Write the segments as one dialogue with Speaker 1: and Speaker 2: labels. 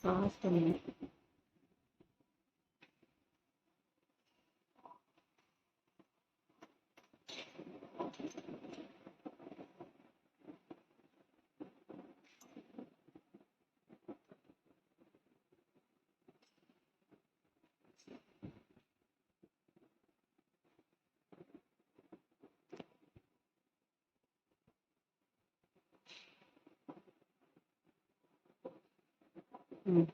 Speaker 1: Pass பண்ணுங்க. ம்.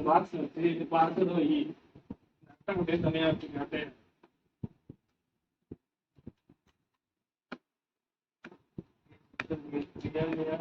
Speaker 2: Box வச்சு இது பார்த்தது அட்டை முட்டையே தனியா வச்சுங்க அட்டை இல்லையா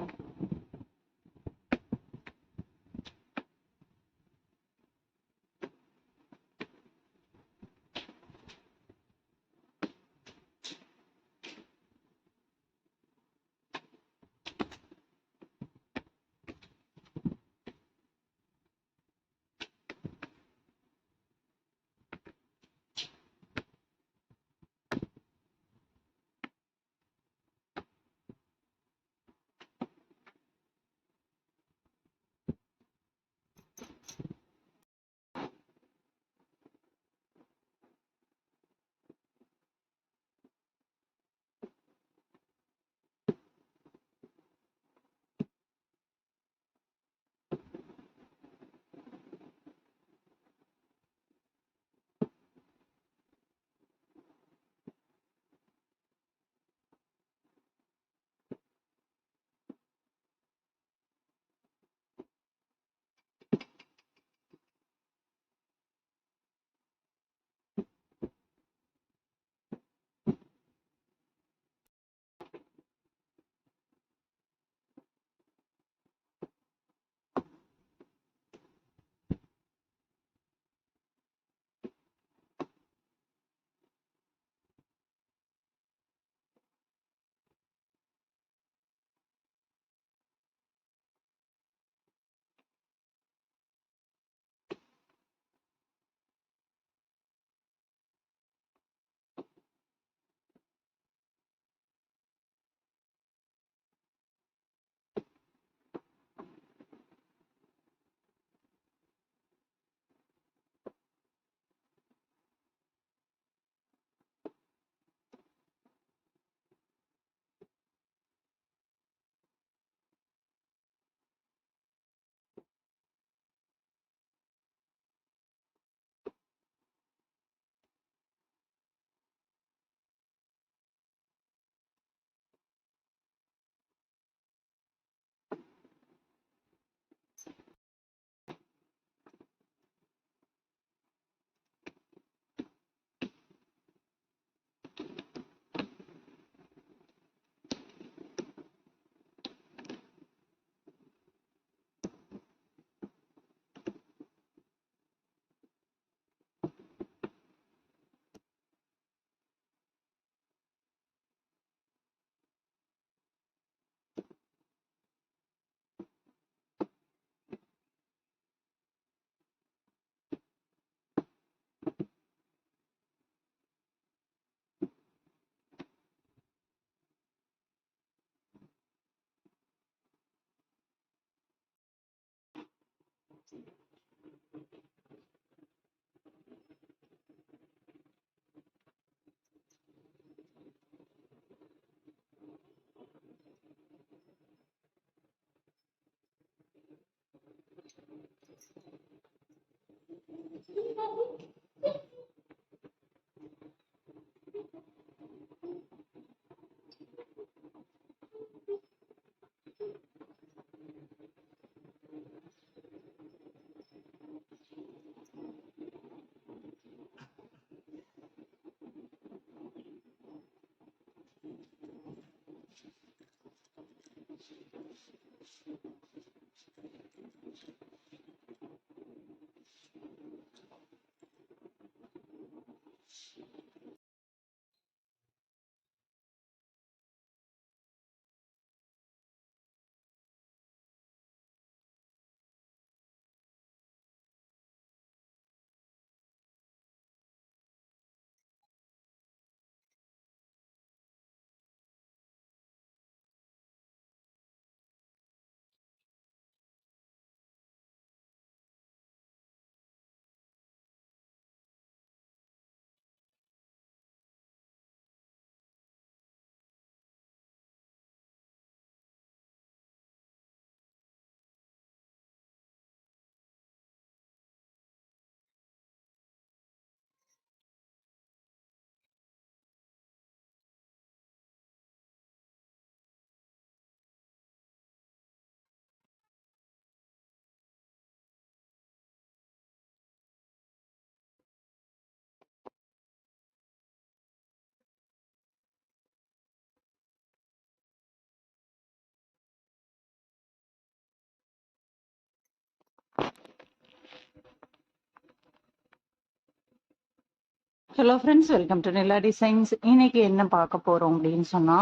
Speaker 1: hello friends, welcome to Nila designs. இன்னைக்கு என்ன பார்க்க போறோம் அப்படின்னு சொன்னா,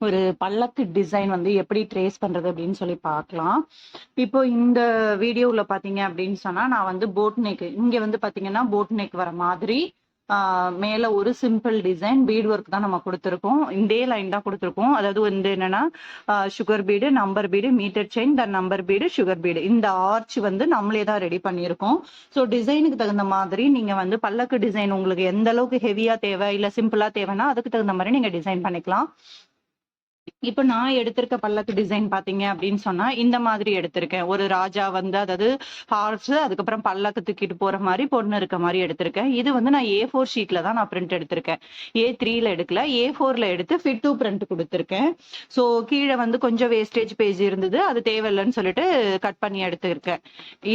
Speaker 1: ஒரு பல்லக்கு டிசைன் வந்து எப்படி ட்ரேஸ் பண்றது அப்படின்னு சொல்லி பார்க்கலாம். இப்போ இந்த வீடியோல பாத்தீங்க அப்படின்னு சொன்னா, நான் வந்து போட் நெக், இங்க வந்து பாத்தீங்கன்னா போட் நெக் வர மாதிரி மேல ஒரு சிம்பிள் டிசைன் பீட் ஒர்க் தான் நம்ம கொடுத்துருக்கோம். இதே லைன் தான் கொடுத்துருக்கோம். அதாவது வந்து என்னன்னா, sugar bead, number bead, metre chain, the number bead, sugar bead, இந்த ஆர்ச் வந்து நம்மளே தான் ரெடி பண்ணியிருக்கோம். ஸோ டிசைனுக்கு தகுந்த மாதிரி நீங்க வந்து பல்லக்கு டிசைன் உங்களுக்கு எந்த அளவுக்கு ஹெவியா தேவை இல்ல சிம்பிளா தேவைன்னா அதுக்கு தகுந்த மாதிரி நீங்க டிசைன் பண்ணிக்கலாம். இப்ப நான் எடுத்திருக்க பல்லக்கு டிசைன் பாத்தீங்க அப்படின்னு சொன்னா இந்த மாதிரி எடுத்திருக்கேன். ஒரு ராஜா வந்து, அதாவது ஹார்ஸ், அதுக்கப்புறம் பல்லக்கு தூக்கிட்டு போற மாதிரி பொண்ணு இருக்க மாதிரி எடுத்திருக்கேன். இது வந்து நான் A4 ஷீட்ல தான் நான் பிரிண்ட் எடுத்திருக்கேன். A3ல எடுக்கல, A4ல எடுத்து ஃபிட் டு பிரிண்ட் கொடுத்திருக்கேன். ஸோ கீழே வந்து கொஞ்சம் வேஸ்டேஜ் பேஜ் இருந்தது, அது தேவையில்லைன்னு சொல்லிட்டு கட் பண்ணி எடுத்திருக்கேன்.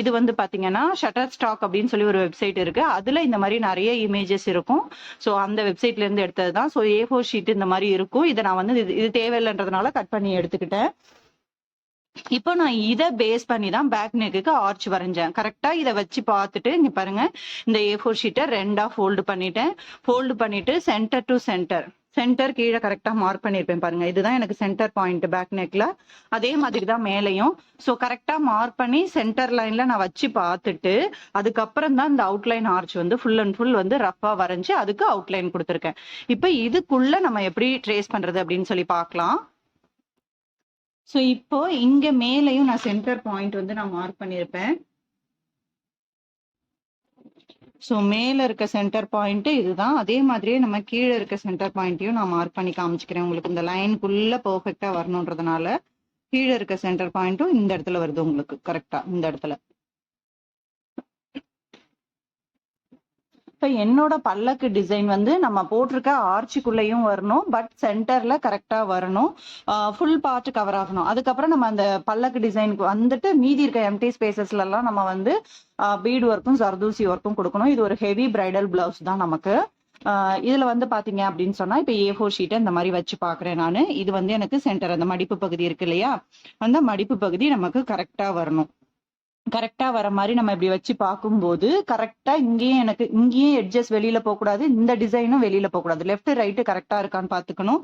Speaker 1: இது வந்து பாத்தீங்கன்னா ஷட்டர் ஸ்டாக் அப்படின்னு சொல்லி ஒரு வெப்சைட் இருக்கு. அதுல இந்த மாதிரி நிறைய இமேஜஸ் இருக்கும். ஸோ அந்த வெப்சைட்ல இருந்து எடுத்தது தான். ஸோ A4 ஷீட் இந்த மாதிரி இருக்கும். இதை நான் வந்து இது தேவையில்லைன்றதுனால கட் பண்ணி எடுத்துக்கிட்டேன். இப்போ நான் இதை பேஸ் பண்ணி தான் பேக் நெக்குக்கு ஆர்ச் வரைஞ்சேன். கரெக்டா இதை வச்சு பார்த்துட்டு இங்க பாருங்க, இந்த A4 ஷீட்டை ரெண்டா ஃபோல்டு பண்ணிட்டேன். ஃபோல்டு பண்ணிட்டு சென்டர் டு சென்டர் கீழே கரெக்டா மார்க் பண்ணிருப்பேன் பாருங்க. இதுதான் எனக்கு சென்டர் பாயிண்ட் பேக் நெக்ல. அதே மாதிரி தான் மேலையும். ஸோ கரெக்டா மார்க் பண்ணி சென்டர் லைன்ல நான் வச்சு பார்த்துட்டு அதுக்கப்புறம் தான் இந்த அவுட்லைன் ஆர்ச் வந்து ஃபுல் அண்ட் ஃபுல் வந்து ரஃபா வரைஞ்சு அதுக்கு அவுட்லைன் கொடுத்துருக்கேன். இப்போ இதுக்குள்ள நம்ம எப்படி ட்ரேஸ் பண்றது அப்படின்னு சொல்லி பார்க்கலாம். ஸோ இப்போ இங்க மேலையும் நான் சென்டர் பாயிண்ட் வந்து நான் மார்க் பண்ணியிருப்பேன். ஸோ மேல இருக்க சென்டர் பாயிண்ட் இதுதான். அதே மாதிரியே நம்ம கீழே இருக்க சென்டர் பாயிண்ட்டையும் நான் மார்க் பண்ணி காமிச்சுக்கிறேன். உங்களுக்கு இந்த லைனுக்குள்ள பெர்ஃபெக்டா வரணுன்றதுனால கீழே இருக்க சென்டர் பாயிண்ட்டும் இந்த இடத்துல வருது உங்களுக்கு கரெக்டா இந்த இடத்துல. இப்ப என்னோட பல்லக்கு டிசைன் வந்து நம்ம போட்டிருக்க ஆர்ச்சுக்குள்ளேயும் வரணும், பட் சென்டர்ல கரெக்டா வரணும், ஃபுல் பார்ட் கவர் ஆகணும். அதுக்கப்புறம் நம்ம அந்த பல்லக்கு டிசைனுக்கு வந்துட்டு மீதி இருக்க எம்டி ஸ்பேசஸ்ல எல்லாம் நம்ம வந்து பீட் ஒர்க்கும் சர்தூசி ஒர்க்கும் கொடுக்கணும். இது ஒரு ஹெவி பிரைடல் பிளவுஸ் தான் நமக்கு. இதுல வந்து பாத்தீங்க அப்படின்னு சொன்னா இப்ப A4 ஷீட்டை இந்த மாதிரி வச்சு பாக்குறேன் நானு. இது வந்து எனக்கு சென்டர், அந்த மடிப்பு பகுதி இருக்கு இல்லையா, அந்த மடிப்பு பகுதி நமக்கு கரெக்டா வரணும். கரெக்டா வர மாதிரி நம்ம இப்படி வச்சு பார்க்கும்போது கரெக்டா இங்கேயும் எட்ஜஸ் வெளியில போக கூடாது, இந்த டிசைனும் வெளியில போக கூடாது, லெஃப்ட் ரைட்டு கரெக்டா இருக்கான்னு பாத்துக்கணும்.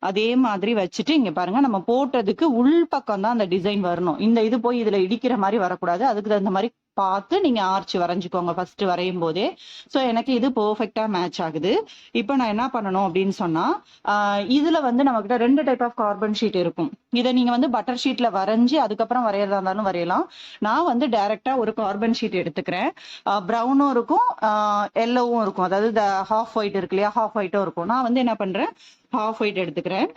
Speaker 1: அதே மாதிரி வச்சுட்டு இங்க பாருங்க, நம்ம போட்டதுக்கு உள் பக்கம் தான் அந்த டிசைன் வரணும். இந்த இது போய் இதுல இடிக்கிற மாதிரி வரக்கூடாது. அதுக்கு தகுந்த மாதிரி பார்த்து நீங்க ஆர்ச் வரைஞ்சுக்கோங்க ஃபர்ஸ்ட் வரையும் போதே. ஸோ எனக்கு இது பெர்ஃபெக்டா மேட்ச் ஆகுது. இப்போ நான் என்ன பண்ணணும் அப்படின்னு சொன்னா, இதுல வந்து நம்ம கிட்ட 2 டைப் ஆஃப் கார்பன் ஷீட் இருக்கும். இதை நீங்க வந்து பட்டர் ஷீட்ல வரைஞ்சி அதுக்கப்புறம் வரையறதா இருந்தாலும் வரையலாம். நான் வந்து டைரக்டா ஒரு கார்பன் ஷீட் எடுத்துக்கிறேன். ப்ரௌனும் இருக்கும், எல்லோவும் இருக்கும். அதாவது ஹாஃப் ஒயிட் இருக்கு இல்லையா, ஹாஃப் ஒயிட்டும் இருக்கும். நான் வந்து என்ன பண்றேன், ஹாஃப் ஒயிட் எடுத்துக்கிறேன்.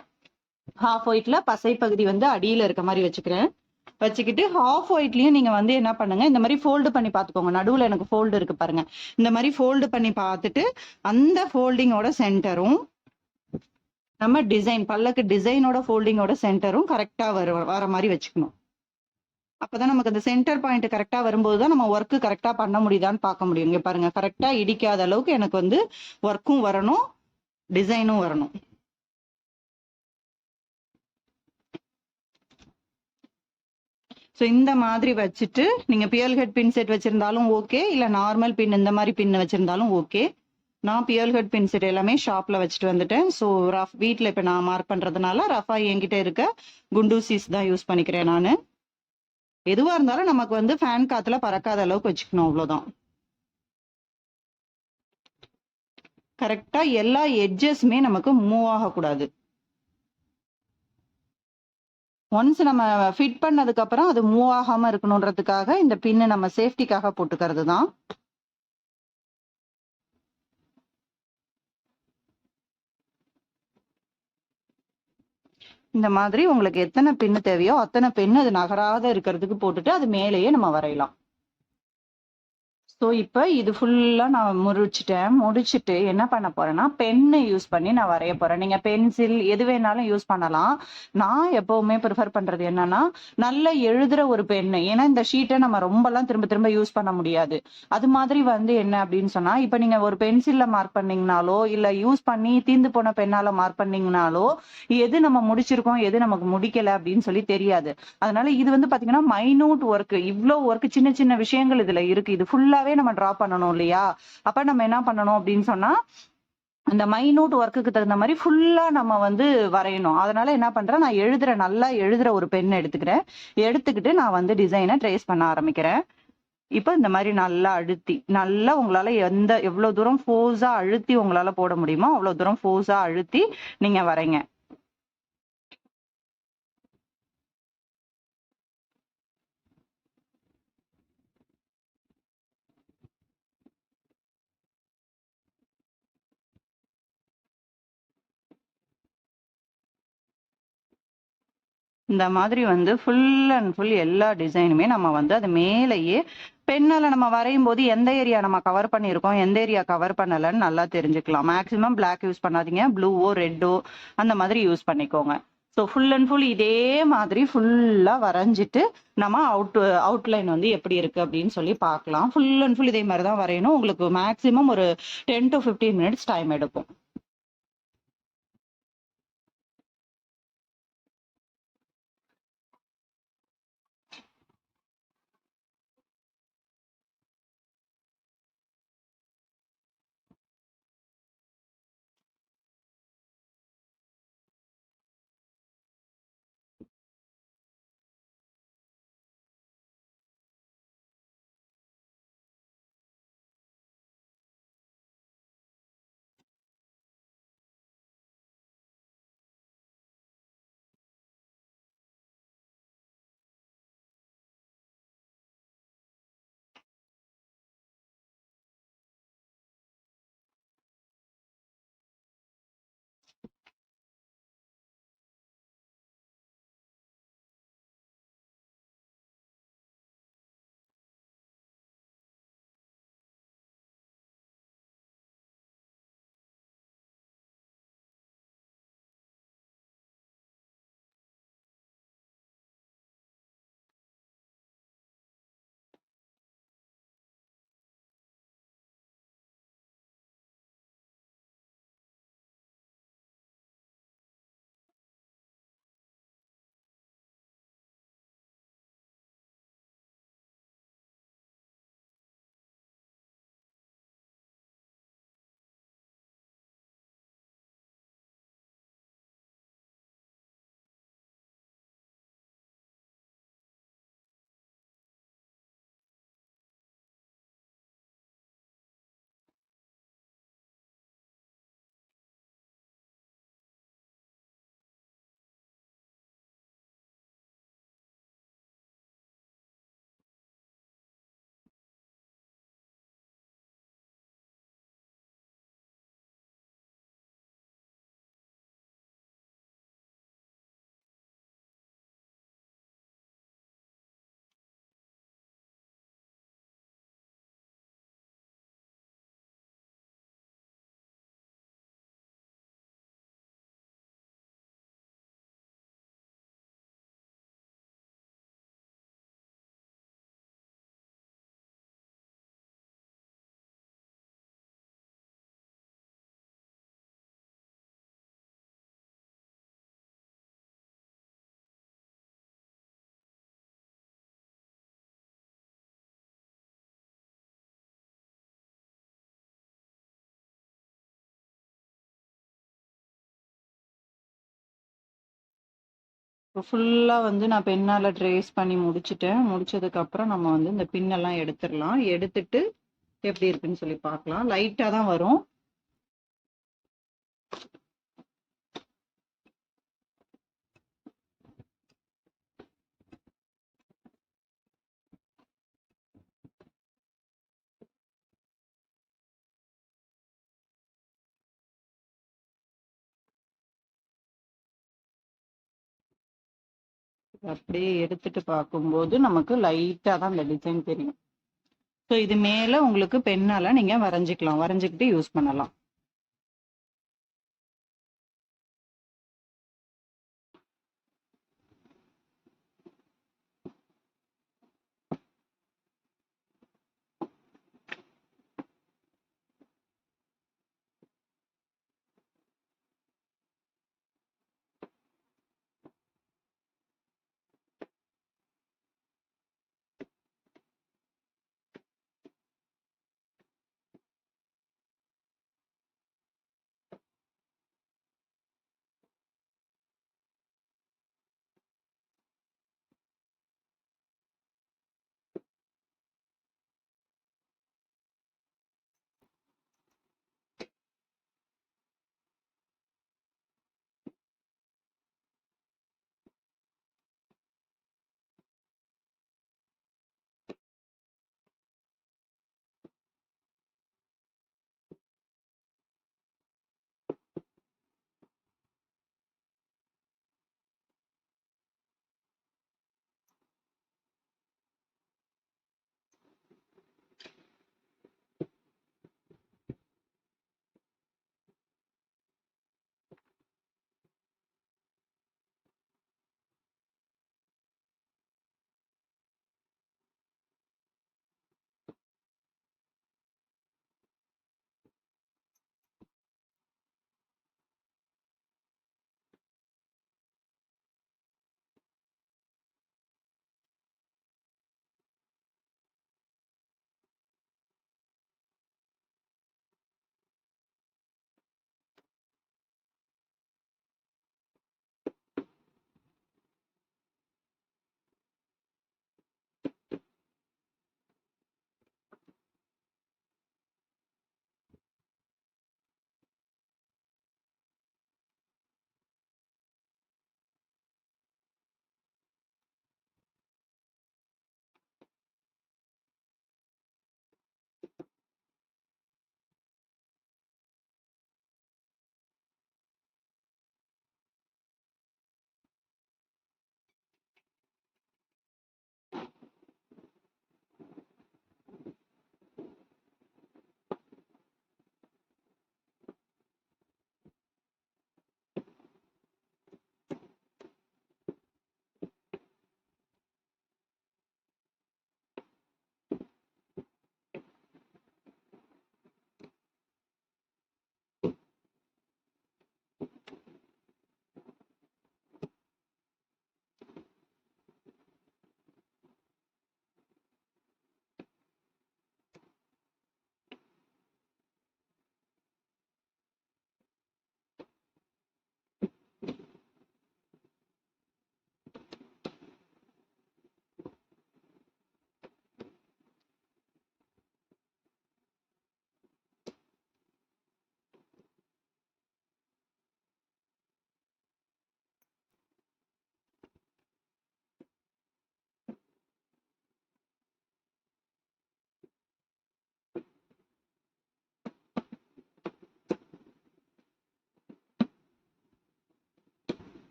Speaker 1: ஹாஃப் ஒயிட்ல பசை பகுதி வந்து அடியில இருக்க மாதிரி வச்சுக்கிறேன். வச்சுக்கிட்டு ஹாஃப் ஒயிட்லயும் நீங்க வந்து என்ன பண்ணுங்க, இந்த மாதிரி ஃபோல்டு பண்ணி பார்த்துக்கோங்க. நடுவுல எனக்கு ஃபோல்டு இருக்கு பாருங்க. இந்த மாதிரி ஃபோல்டு பண்ணி பார்த்துட்டு அந்த ஃபோல்டிங்கோட சென்டரும் நம்ம டிசைன் பல்லக்கு டிசைனோட ஃபோல்டிங்கோட சென்டரும் கரெக்டா வர மாதிரி வச்சுக்கணும். அப்பதான் நமக்கு அந்த சென்டர் பாயிண்ட் கரெக்டா வரும்போதுதான் நம்ம ஒர்க்கு கரெக்டா பண்ண முடியுதான்னு பார்க்க முடியும். இங்க பாருங்க, கரெக்டா இடிக்காத அளவுக்கு எனக்கு வந்து ஒர்க்கும் வரணும், டிசைனும் வரணும். ஸோ இந்த மாதிரி வச்சுட்டு நீங்க பியல் ஹெட் பின் செட் வச்சிருந்தாலும் ஓகே, இல்ல நார்மல் பின் இந்த மாதிரி பின் வச்சிருந்தாலும் ஓகே. நான் பியல் ஹெட் பின் செட் எல்லாமே ஷாப்ல வச்சுட்டு வந்துட்டேன். ஸோ ரஃப் வீட்டில் இப்போ நான் மார்க் பண்றதுனால ரஃபா என்கிட்ட இருக்க குண்டூசிஸ் தான் யூஸ் பண்ணிக்கிறேன் நான். எதுவா இருந்தாலும் நமக்கு வந்து ஃபேன் காத்துல பறக்காத அளவுக்கு வச்சுக்கணும், அவ்வளவுதான். கரெக்டா எல்லா எட்ஜஸ்மே நமக்கு மூவ் ஆகக்கூடாது. ஒன்ஸ் நம்ம ஃபிட் பண்ணதுக்கு அப்புறம் அது மூவ் ஆகாம இருக்கணும்ன்றதுக்காக இந்த பின்னு நம்ம சேஃப்டிக்காக போட்டுக்கிறது தான். இந்த மாதிரி உங்களுக்கு எத்தனை பின்னு தேவையோ அத்தனை பின்னு அது நகராத இருக்கிறதுக்கு போட்டுட்டு அது மேலேயே நம்ம வரையலாம். ஸோ இப்போ இது ஃபுல்லா நான் முடிச்சுட்டு என்ன பண்ண போறேன்னா, பென்னு யூஸ் பண்ணி நான் வரைய போறேன். நீங்க பென்சில் எது வேணாலும் யூஸ் பண்ணலாம். நான் எப்பவுமே ப்ரிஃபர் பண்றது என்னன்னா, நல்ல எழுதுற ஒரு பென்னு. ஏன்னா இந்த ஷீட்டை நம்ம ரொம்பலாம் திரும்ப திரும்ப யூஸ் பண்ண முடியாது. அது மாதிரி வந்து என்ன அப்படின்னு சொன்னா, இப்ப நீங்க ஒரு பென்சில்ல மார்க் பண்ணீங்கனாலோ இல்ல யூஸ் பண்ணி தீந்து போன பெண்ணால மார்க் பண்ணீங்கனாலோ எது நம்ம முடிச்சிருக்கோம் எது நமக்கு முடிக்கல அப்படின்னு சொல்லி தெரியாது. அதனால இது வந்து பாத்தீங்கன்னா மைனூட் ஒர்க், இவ்வளவு ஒர்க், சின்ன சின்ன விஷயங்கள் இதுல இருக்கு. இது ஃபுல்லாவே ஃபுல்லாவே நம்ம டிரா பண்ணணும் இல்லையா? அப்ப நம்ம என்ன பண்ணணும் அப்படின்னு சொன்னா, அந்த மைன்யூட் ஒர்க்குக்கு தகுந்த மாரி ஃபுல்லா நம்ம வந்து வரையணும். அதனால என்ன பண்றேன், நான் நல்லா எழுதுற ஒரு பென் எடுத்துக்கிறேன். எடுத்துக்கிட்டு நான் வந்து டிசைன ட்ரேஸ் பண்ண ஆரம்பிக்கிறேன். இப்ப இந்த மாரி நல்லா அழுத்தி, நல்லா உங்களால எவ்வளோ தூரம் ஃபோர்ஸா அழுத்தி உங்களால போட முடியுமோ, அவ்வளோ தூரம் ஃபோர்ஸா அழுத்தி நீங்க வரைங்க. இந்த மாதிரி வந்து ஃபுல் அண்ட் ஃபுல் எல்லா டிசைனுமே நம்ம வந்து அது மேலேயே பென்னால நம்ம வரையும் போது எந்த ஏரியா நம்ம கவர் பண்ணியிருக்கோம், எந்த ஏரியா கவர் பண்ணலன்னு நல்லா தெரிஞ்சுக்கலாம். மேக்ஸிமம் பிளாக் யூஸ் பண்ணாதீங்க. ப்ளூவோ, ரெட்டோ அந்த மாதிரி யூஸ் பண்ணிக்கோங்க. ஸோ ஃபுல் அண்ட் ஃபுல் இதே மாதிரி ஃபுல்லா வரைஞ்சிட்டு நம்ம அவுட்லைன் வந்து எப்படி இருக்கு அப்படின்னு சொல்லி பார்க்கலாம். ஃபுல் அண்ட் ஃபுல் இதே மாதிரி தான் வரையணும். உங்களுக்கு மேக்ஸிமம் ஒரு 10 to 15 மினிட்ஸ் டைம் எடுக்கும். ஃபுல்லா வந்து நான் பென்னால ட்ரேஸ் பண்ணி முடிச்சுட்டேன். முடிச்சதுக்கு அப்புறம் நம்ம வந்து இந்த பின்னெல்லாம் எடுத்துடலாம். எடுத்துட்டு எப்படி இருக்குன்னு சொல்லி பார்க்கலாம். லைட்டா தான் வரும். அப்படியே எடுத்துட்டு பார்க்கும்போது நமக்கு லைட்டா தான் இந்த டிசைன் தெரியும். ஸோ இது மேல உங்களுக்கு பென்னால நீங்க வரைஞ்சிக்கலாம். வரைஞ்சிக்கிட்டு யூஸ் பண்ணலாம்.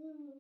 Speaker 1: ம்.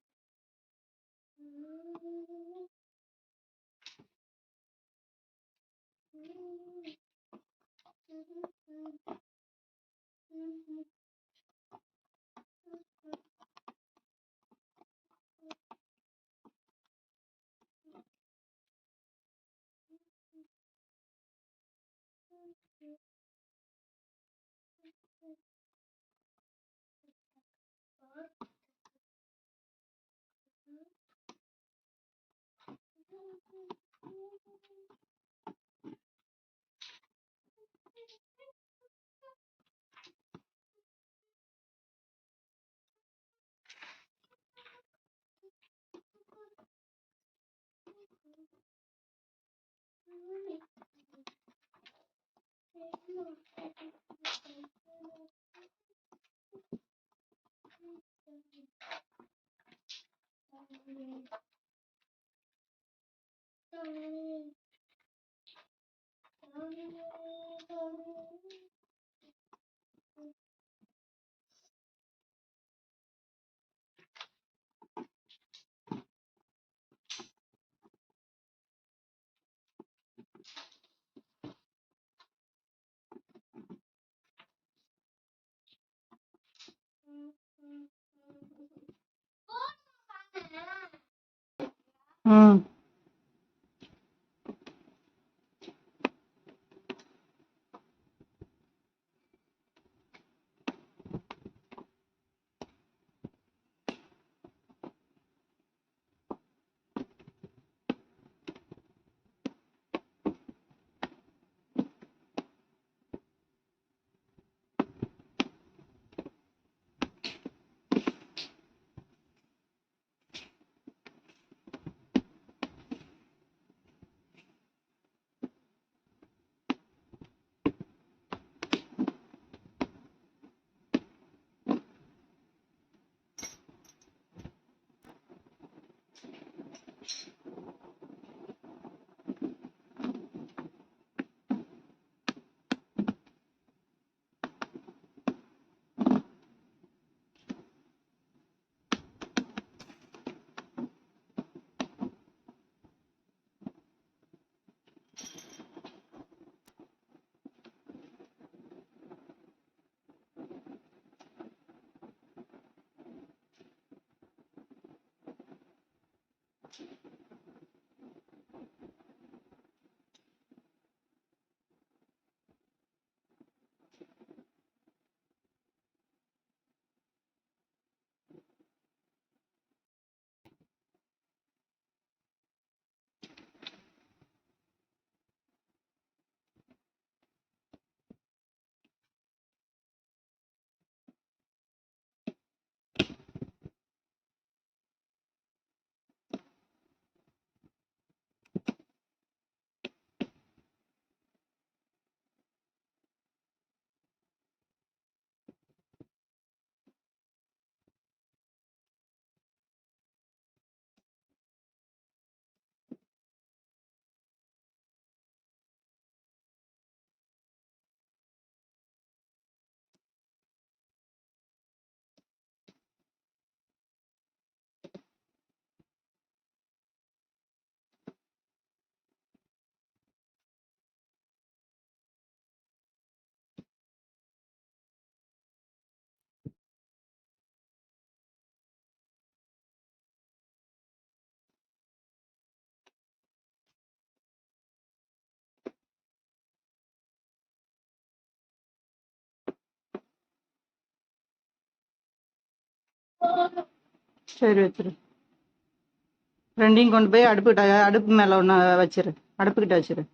Speaker 1: சரி வச்சிரு. ரெண்டையும் கொண்டு போய் அடுப்பு மேல ஒண்ணு வச்சிரு. அடுப்புகிட்ட வச்சிரு.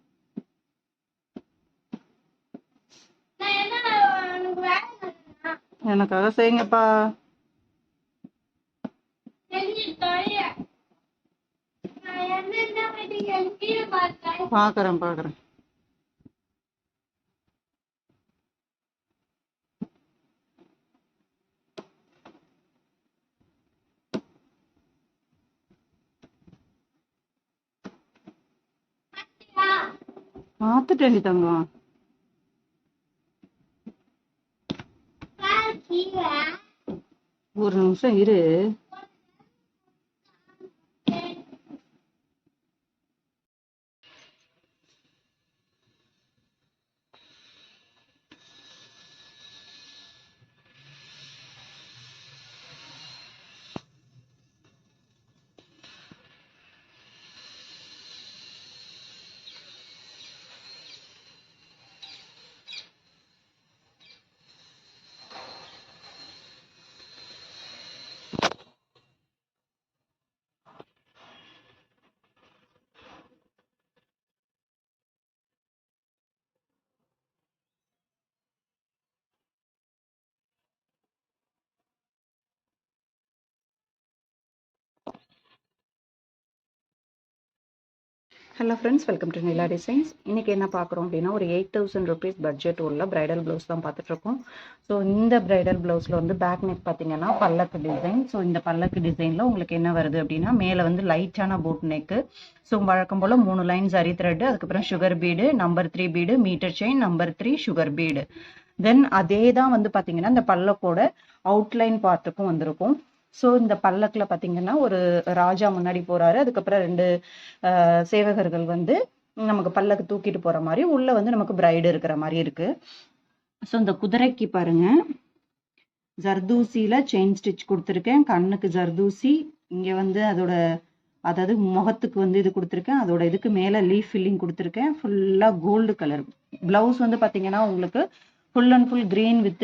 Speaker 1: எனக்காக செய்யுங்கப்பா. பாக்குறேன் பாக்குறேன். பார்த்துட்டேன் தங்கம். ஒரு நிமிஷம் இரு. Hello friends, welcome to Nila designs. இன்றைக்கி என்ன பார்க்குறோம் அப்படின்னா, ஒரு 8000 ருபீஸ் பட்ஜெட் உள்ள ப்ரைடல் ப்ளவுஸ் தான் பார்த்துட்ருக்கோம். ஸோ இந்த ப்ரைடல் ப்ளவுஸில் வந்து பேக் நெக் பார்த்தீங்கன்னா பல்லக்கு டிசைன். ஸோ இந்த பல்லக்கு டிசைனில் உங்களுக்கு என்ன வருது அப்படின்னா, மேலே வந்து லைட்டான போட் நெக்கு. ஸோ வழக்கம் போல் 3 லைன் சரி த்ரெட்டு, அதுக்கப்புறம் sugar bead, number 3 bead, metre chain, number 3 sugar bead. Then அதே தான் வந்து பார்த்தீங்கன்னா இந்த பல்லக்கோட அவுட்லைன் பார்ட்டுக்கும் வந்திருக்கும். ஸோ இந்த பல்லக்கில் பார்த்தீங்கன்னா ஒரு ராஜா முன்னாடி போகிறாரு, அதுக்கப்புறம் 2 சேவகர்கள் வந்து நமக்கு பல்லக்கு தூக்கிட்டு போகிற மாதிரி, உள்ளே வந்து நமக்கு பிரைடு இருக்கிற மாதிரி இருக்குது. ஸோ இந்த குதிரைக்கு பாருங்க, ஜர்தூசியில் செயின் ஸ்டிச் கொடுத்துருக்கேன். கண்ணுக்கு ஜர்தூசி, இங்கே வந்து அதோட அதாவது முகத்துக்கு வந்து இது கொடுத்துருக்கேன். அதோட இதுக்கு மேலே லீஃப் ஃபில்லிங் கொடுத்துருக்கேன். ஃபுல்லாக கோல்டு கலர். ப்ளவுஸ் வந்து பார்த்தீங்கன்னா உங்களுக்கு full and full green with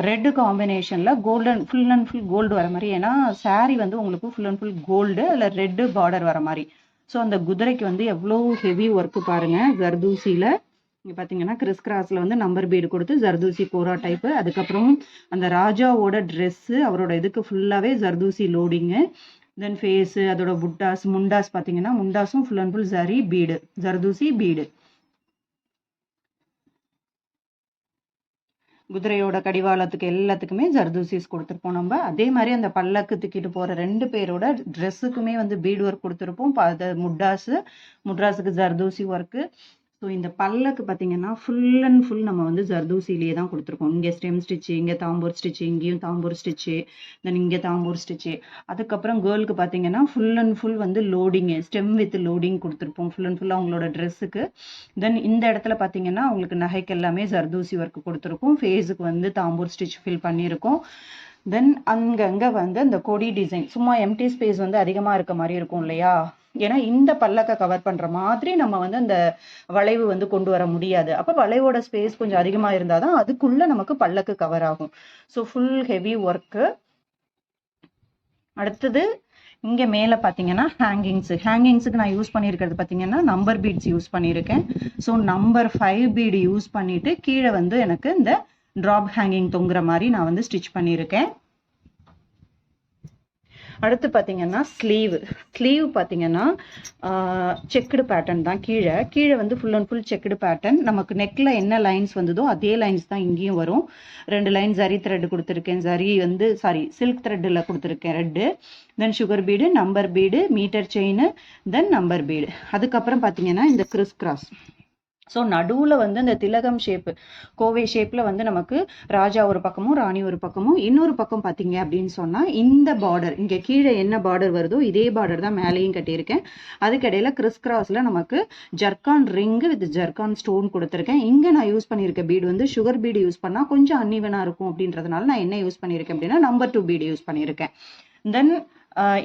Speaker 1: red காம்பினேஷனில் golden full and full gold வர மாதிரி. ஏன்னா சாரீ வந்து உங்களுக்கு ஃபுல் அண்ட் ஃபுல் கோல்டு, அதில் ரெட்டு பார்டர் வர மாதிரி. ஸோ அந்த குதிரைக்கு வந்து எவ்வளோ ஹெவி ஒர்க்கு பாருங்கள். ஜர்தூசியில் இங்கே பார்த்தீங்கன்னா கிறிஸ் கிராஸில் வந்து நம்பர் பீடு கொடுத்து ஜர்தூசி கோரா டைப்பு. அதுக்கப்புறம் அந்த ராஜாவோட ட்ரெஸ்ஸு அவரோட இதுக்கு ஃபுல்லாகவே ஜர்தூசி லோடிங்கு. தென் ஃபேஸு, அதோட புட்டாஸ், முண்டாஸ் பார்த்தீங்கன்னா முண்டாஸும் full and full zari bead, zardozi bead. குதிரையோட கடிவாளத்துக்கு எல்லாத்துக்குமே ஜர்தூசிஸ் கொடுத்துருப்போம் நம்ம. அதே மாதிரி அந்த பல்லக்கு தூக்கிட்டு போகிற 2 பேரோட ட்ரெஸ்ஸுக்குமே வந்து பீடு ஒர்க் கொடுத்துருப்போம். முட்ராஸுக்கு ஜர்தூசி ஒர்க்கு. ஸோ இந்த பல்லக்கு பார்த்தீங்கன்னா ஃபுல் அண்ட் ஃபுல் நம்ம வந்து ஜர்தூசிலேயே தான் கொடுத்துருக்கோம். இங்கே ஸ்டெம் ஸ்டிச்சு, இங்கே தாம்பூர் ஸ்டிச்சு, இங்கேயும் தாம்பூர் ஸ்டிச்சு, தென் இங்கே தாம்பூர் ஸ்டிச்சு. அதுக்கப்புறம் கேர்ளுக்கு பார்த்தீங்கன்னா ஃபுல் அண்ட் ஃபுல் வந்து லோடிங்கு, ஸ்டெம் வித் லோடிங் கொடுத்துருப்போம் ஃபுல் அண்ட் ஃபுல் அவங்களோட ட்ரெஸ்ஸுக்கு. தென் இந்த இடத்துல பார்த்தீங்கன்னா அவங்களுக்கு நகைக்கு எல்லாமே ஜர்தூசி ஒர்க் கொடுத்துருக்கோம். ஃபேஸுக்கு வந்து தாம்பூர் ஸ்டிச் ஃபில் பண்ணியிருக்கோம். தென் அங்கங்கே வந்து அந்த கொடி டிசைன், சும்மா எம்டி ஸ்பேஸ் வந்து அதிகமாக இருக்க மாதிரி இருக்கும் இல்லையா. ஏன்னா இந்த பல்லக்கை கவர் பண்ணுற மாதிரி நம்ம வந்து அந்த வளைவு வந்து கொண்டு வர முடியாது. அப்போ வளைவோட ஸ்பேஸ் கொஞ்சம் அதிகமாக இருந்தால் தான் அதுக்குள்ளே நமக்கு பல்லக்கு கவர் ஆகும். So full heavy work. அடுத்தது இங்கே மேலே பார்த்தீங்கன்னா ஹேங்கிங்ஸுக்கு நான் யூஸ் பண்ணியிருக்கிறது பார்த்தீங்கன்னா நம்பர் பீட்ஸ் யூஸ் பண்ணியிருக்கேன். ஸோ நம்பர் 5 பீடு யூஸ் பண்ணிவிட்டு கீழே வந்து எனக்கு இந்த ட்ராப் ஹேங்கிங் தொங்குற மாதிரி நான் வந்து ஸ்டிச் பண்ணியிருக்கேன். அடுத்து பார்த்தீங்கன்னா ஸ்லீவ் பார்த்தீங்கன்னா செக்குடு பேட்டர்ன் தான். கீழே வந்து full and full checked pattern. நமக்கு நெக்கில் என்ன லைன்ஸ் வந்ததோ அதே லைன்ஸ் தான் இங்கேயும் வரும். 2 லைன் ஜரி த்ரெட் கொடுத்துருக்கேன். சில்க் த்ரெட்டில் கொடுத்துருக்கேன் red. Then sugar bead, number bead, metre chain, then number bead. அதுக்கப்புறம் பார்த்தீங்கன்னா இந்த கிறிஸ் கிராஸ். ஸோ நடுவில் வந்து இந்த திலகம் ஷேப்பு, கோவை ஷேப்பில் வந்து நமக்கு ராஜா ஒரு பக்கமும் ராணி ஒரு பக்கமும், இன்னொரு பக்கம் பார்த்தீங்க அப்படின்னு சொன்னால் இந்த பார்டர், இங்கே கீழே என்ன பார்டர் வருதோ இதே பார்டர் தான் மேலேயும் கட்டியிருக்கேன். அதுக்கிடையில் கிறிஸ் கிராஸில் நமக்கு zircon ring with zircon stone கொடுத்துருக்கேன். இங்கே நான் யூஸ் பண்ணியிருக்க பீடு வந்து சுகர் பீடு யூஸ் பண்ணால் கொஞ்சம் அன்இவனாக இருக்கும் அப்படின்றதுனால நான் என்ன யூஸ் பண்ணியிருக்கேன் அப்படின்னா நம்பர் 2 பீடு யூஸ் பண்ணியிருக்கேன். தென்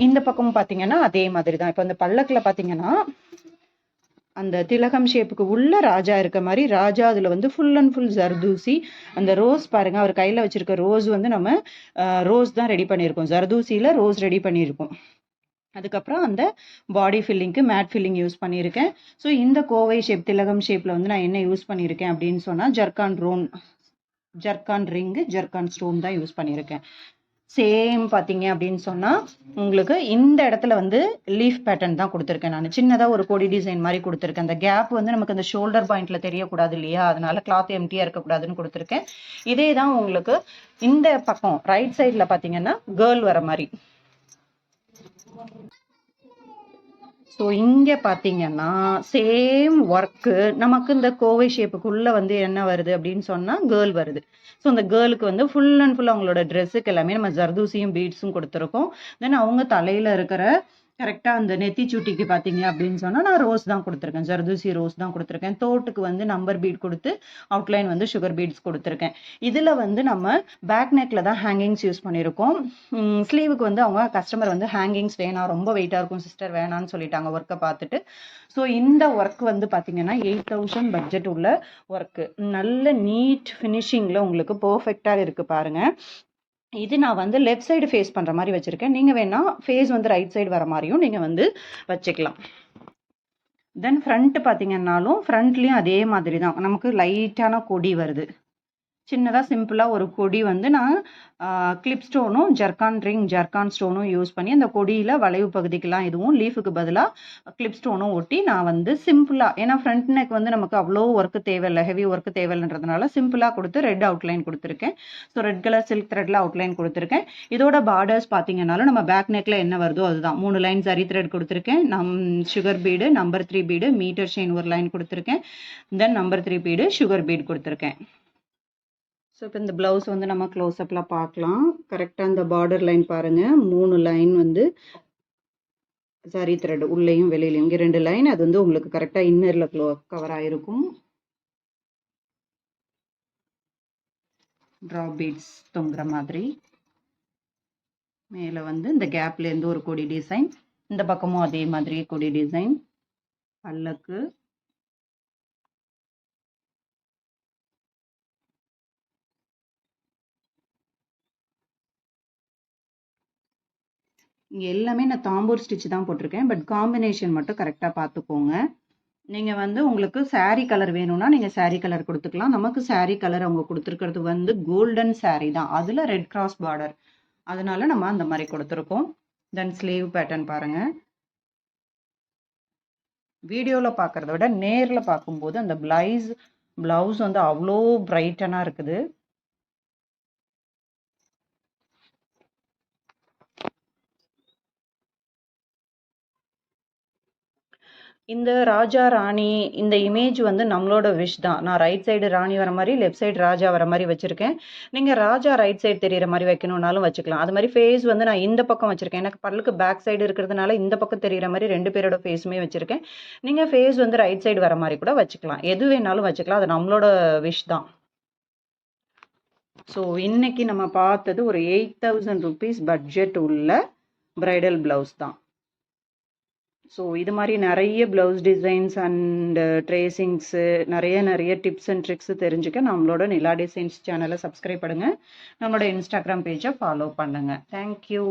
Speaker 1: இந்த பக்கம் பார்த்தீங்கன்னா அதே மாதிரி தான். இப்போ இந்த பல்லக்கில் பார்த்தீங்கன்னா அந்த திலகம் ஷேப்புக்கு உள்ள ராஜா இருக்க மாதிரி, ராஜா அதில் வந்து ஃபுல் அண்ட் ஃபுல் ஜர்தூசி. அந்த ரோஸ் பாருங்க, அவர் கையில் வச்சிருக்க ரோஸ் வந்து நம்ம ரோஸ் தான் ரெடி பண்ணியிருக்கோம். ஜர்தூசியில் ரோஸ் ரெடி பண்ணியிருக்கோம். அதுக்கப்புறம் அந்த பாடி ஃபில்லிங்க்கு மேட் ஃபில்லிங் யூஸ் பண்ணியிருக்கேன். ஸோ இந்த கோவை ஷேப் திலகம் ஷேப்பில் வந்து நான் என்ன யூஸ் பண்ணியிருக்கேன் அப்படின்னு சொன்னால் ஜர்கான் ரிங்கு, ஜர்கான் ஸ்டோன் தான் யூஸ் பண்ணியிருக்கேன். சேம் பார்த்தீங்க அப்படின்னு சொன்னால் உங்களுக்கு இந்த இடத்துல வந்து லீஃப் பேட்டர்ன் தான் கொடுத்துருக்கேன். நான் சின்னதாக ஒரு கொடி டிசைன் மாதிரி கொடுத்துருக்கேன். அந்த கேப் வந்து நமக்கு அந்த ஷோல்டர் பாயிண்ட்ல தெரியக்கூடாது இல்லையா, அதனால கிளாத் எம்டியாக இருக்கக்கூடாதுன்னு கொடுத்துருக்கேன். இதே தான் உங்களுக்கு இந்த பக்கம் ரைட் சைடில் பார்த்தீங்கன்னா கேர்ள் வர மாதிரி. ஸோ இங்கே பார்த்தீங்கன்னா சேம் ஒர்க்கு நமக்கு இந்த கோவை ஷேப்புக்குள்ளே வந்து என்ன வருது அப்படின்னு சொன்னால் கேர்ள் வருது. ஸோ அந்த கேர்ளுக்கு வந்து ஃபுல் அண்ட் ஃபுல் அவங்களோட ட்ரெஸ்ஸுக்கு எல்லாமே நம்ம ஜர்தூசியும் பீட்ஸும் கொடுத்துருக்கோம். தென் அவங்க தலையில் இருக்கிற கரெக்டாக அந்த நெத்தி சுட்டிக்கு பார்த்தீங்க அப்படின்னு சொன்னால் நான் ரோஸ் தான் கொடுத்துருக்கேன், ஜர்தூசி ரோஸ் தான் கொடுத்துருக்கேன். தோட்டுக்கு வந்து நம்பர் பீட் கொடுத்து அவுட்லைன் வந்து சுகர் பீட்ஸ் கொடுத்துருக்கேன். இதில் வந்து நம்ம பேக் நெக்கில் தான் ஹேங்கிங்ஸ் யூஸ் பண்ணியிருக்கோம். ஸ்லீவுக்கு வந்து அவங்க கஸ்டமர் வந்து ஹேங்கிங்ஸ் வேணாம், ரொம்ப வெயிட்டாக இருக்கும் சிஸ்டர் வேணான்னு சொல்லிட்டாங்க ஒர்க்கை பார்த்துட்டு. ஸோ இந்த ஒர்க் வந்து பார்த்தீங்கன்னா 8000 பட்ஜெட் உள்ள ஒர்க்கு, நல்ல நீட் ஃபினிஷிங்கில் உங்களுக்கு பர்ஃபெக்டாக இருக்குது பாருங்கள். இது நான் வந்து லெஃப்ட் சைடு ஃபேஸ் பண்ணுற மாதிரி வச்சுருக்கேன். நீங்கள் வேணால் ஃபேஸ் வந்து ரைட் சைடு வர மாதிரியும் நீங்கள் வந்து வச்சுக்கலாம். தென் ஃப்ரண்ட்டு பார்த்தீங்கன்னாலும் ஃப்ரண்ட்லேயும் அதே மாதிரி தான் நமக்கு லைட்டான கொடி வருது. சின்னதாக சிம்பிளாக ஒரு கொடி வந்து நான் கிளிப் ஸ்டோனும் ஜர்கான் ஸ்டோனும் யூஸ் பண்ணி அந்த கொடியில் வளைவு பகுதிக்கெல்லாம் எதுவும் லீஃபுக்கு பதிலாக கிளிப் ஸ்டோனும் ஒட்டி நான் வந்து சிம்பிளாக, ஏன்னா ஃப்ரண்ட் நெக் வந்து நமக்கு அவ்வளோ ஒர்க்கு தேவையில்லை, ஹெவி ஒர்க்கு தேவையில்லைன்றதுனால சிம்பிளாக கொடுத்து ரெட் அவுட்லைன் கொடுத்துருக்கேன். ஸோ ரெட் கலர் சில்க் த்ரெட்டில் அவுட்லைன் கொடுத்துருக்கேன். இதோட பார்டர்ஸ் பார்த்தீங்கன்னாலும் நம்ம பேக் நெக்கில் என்ன வருதோ அதுதான். 3 லைன் சரி த்ரெட் கொடுத்துருக்கேன். Sugar bead, number 3 bead, metre chain ஒரு லைன் கொடுத்துருக்கேன். Then number 3 bead, sugar bead கொடுத்துருக்கேன். ஸோ இப்போ இந்த ப்ளவுஸ் வந்து நம்ம க்ளோஸ்அப்பில் பார்க்கலாம். கரெக்டாக இந்த பார்டர் லைன் பாருங்கள், 3 லைன் வந்து சரி த்ரெட் உள்ளேயும் வெளியிலையும், இங்கே 2 லைன், அது வந்து உங்களுக்கு கரெக்டாக இன்னரில் கவர் ஆகிருக்கும். ட்ரா பீட்ஸ் தொங்குற மாதிரி மேலே வந்து இந்த கேப்லேருந்து ஒரு கொடி டிசைன், இந்த பக்கமும் அதே மாதிரி கொடி டிசைன், பல்லக்கு, இங்கே எல்லாமே நான் தாம்பூர் ஸ்டிச் தான் போட்டிருக்கேன். பட் காம்பினேஷன் மட்டும் கரெக்டாக பார்த்துக்கோங்க. நீங்கள் வந்து உங்களுக்கு saree கலர் வேணும்னா நீங்கள் saree கலர் கொடுத்துக்கலாம். நமக்கு saree கலர் அவங்க கொடுத்துருக்கிறது வந்து கோல்டன் saree தான், அதில் ரெட் கிராஸ் பார்டர், அதனால நம்ம அந்த மாதிரி கொடுத்துருக்கோம். தென் ஸ்லீவ் பேட்டர்ன் பாருங்கள். வீடியோவில் பார்க்குறத விட நேரில் பார்க்கும்போது அந்த ப்ளவுஸ் வந்து அவ்வளோ பிரைட்டனாக இருக்குது. இந்த ராஜா ராணி இந்த இமேஜ் வந்து நம்மளோட விஷ் தான். நான் ரைட் சைடு ராணி வர மாதிரி, லெஃப்ட் சைடு ராஜா வர மாதிரி வச்சுருக்கேன். நீங்கள் ராஜா ரைட் சைடு தெரியிற மாதிரி வைக்கணுன்னாலும் வச்சுக்கலாம். அது மாதிரி ஃபேஸ் வந்து நான் இந்த பக்கம் வச்சுருக்கேன். எனக்கு பல்லுக்கு பேக் சைடு இருக்கிறதுனால இந்த பக்கம் தெரியிற மாதிரி 2 பேரோட ஃபேஸுமே வச்சுருக்கேன். நீங்கள் ஃபேஸ் வந்து ரைட் சைடு வர மாதிரி கூட வச்சுக்கலாம். எது வேணாலும் வச்சுக்கலாம். அது நம்மளோட விஷ் தான். ஸோ இன்னைக்கு நம்ம பார்த்தது ஒரு 8000 rupees பட்ஜெட் உள்ள பிரைடல் ப்ளவுஸ் தான். ஸோ இது மாதிரி நிறைய ப்ளவுஸ் டிசைன்ஸ் அண்ட் ட்ரேசிங்ஸு, நிறைய டிப்ஸ் அண்ட் ட்ரிக்ஸு தெரிஞ்சுக்க நம்மளோட நிலா டிசைன்ஸ் சேனலை சப்ஸ்கிரைப் பண்ணுங்கள். நம்மளோட இன்ஸ்டாகிராம் பேஜை ஃபாலோ பண்ணுங்கள். தேங்க்யூ.